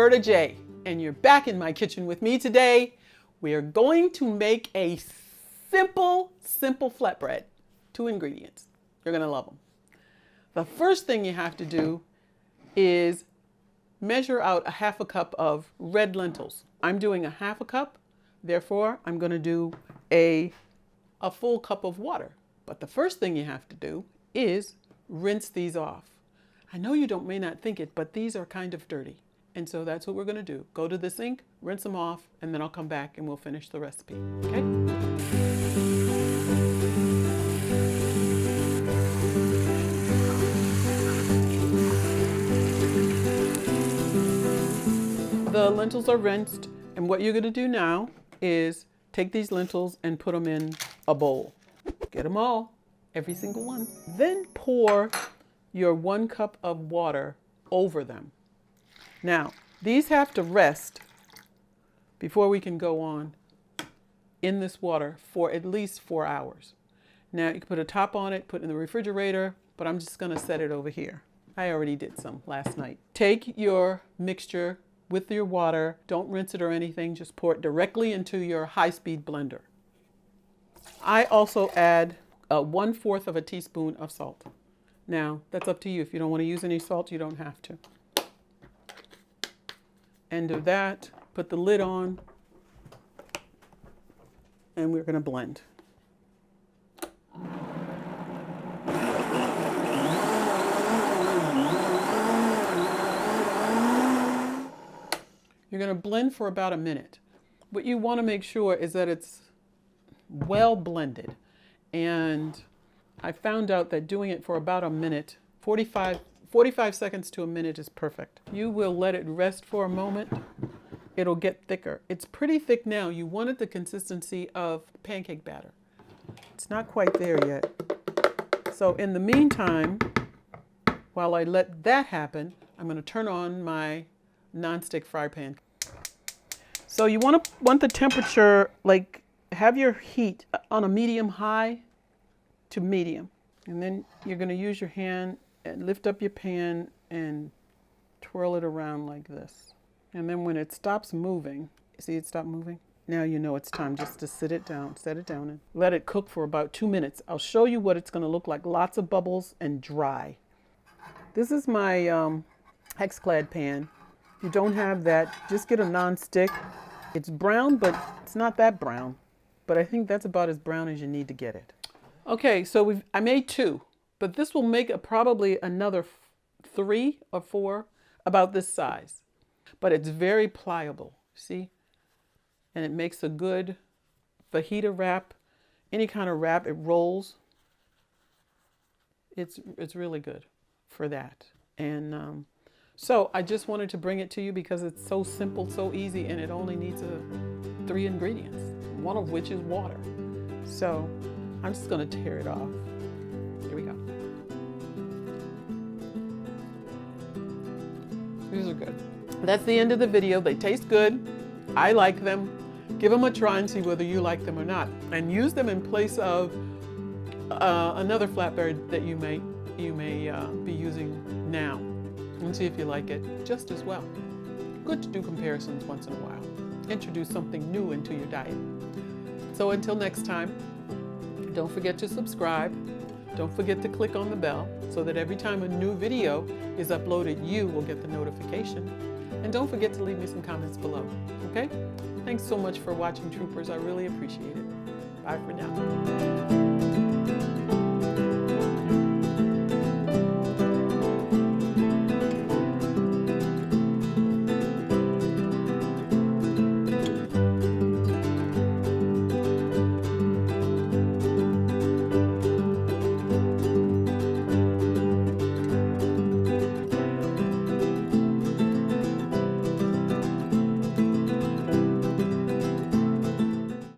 Berta J, and you're back in my kitchen with me today. We are going to make a simple flatbread. 2 ingredients. You're gonna love them. The first thing you have to do is measure out a 1/2 cup of red lentils. I'm doing a 1/2 cup, therefore I'm gonna do a full cup of water. But the first thing you have to do is rinse these off. I know you may not think it, but these are kind of dirty. And so that's what we're gonna do. Go to the sink, rinse them off, and then I'll come back and we'll finish the recipe, okay? The lentils are rinsed, and what you're gonna do now is take these lentils and put them in a bowl. Get them all, every single one. Then pour your 1 cup of water over them. Now, these have to rest before we can go on in this water for at least 4 hours. Now, you can put a top on it, put it in the refrigerator, but I'm just gonna set it over here. I already did some last night. Take your mixture with your water, don't rinse it or anything, just pour it directly into your high-speed blender. I also add 1/4 of a teaspoon of salt. Now, that's up to you. If you don't want to use any salt, you don't have to. End of that, put the lid on, and we're going to blend. You're going to blend for about a minute. What you want to make sure is that it's well blended. And I found out that doing it for about a minute, 45 seconds to a minute is perfect. You will let it rest for a moment. It'll get thicker. It's pretty thick now. You wanted the consistency of pancake batter. It's not quite there yet. So in the meantime, while I let that happen, I'm going to turn on my nonstick fry pan. So you want the temperature, like have your heat on a medium high to medium. And then you're going to use your hand and lift up your pan and twirl it around like this. And then when it stops moving, see it stop moving? Now you know it's time just to set it down and let it cook for about 2 minutes. I'll show you what it's going to look like. Lots of bubbles and dry. This is my hex-clad pan. If you don't have that, just get a non-stick. It's brown, but it's not that brown. But I think that's about as brown as you need to get it. Okay, so I made 2, but this will make probably another 3 or 4 about this size. But it's very pliable, see? And it makes a good fajita wrap. Any kind of wrap, it rolls. It's really good for that. And so I just wanted to bring it to you because it's so simple, so easy, and it only needs 3 ingredients, one of which is water. So I'm just going to tear it off. Here we go. These are good. That's the end of the video. They taste good. I like them. Give them a try and see whether you like them or not. And use them in place of another flatbread that you may be using now. And see if you like it just as well. Good to do comparisons once in a while. Introduce something new into your diet. So until next time, don't forget to subscribe. Don't forget to click on the bell so that every time a new video is uploaded, you will get the notification. And don't forget to leave me some comments below, okay? Thanks so much for watching, Troopers. I really appreciate it. Bye for now.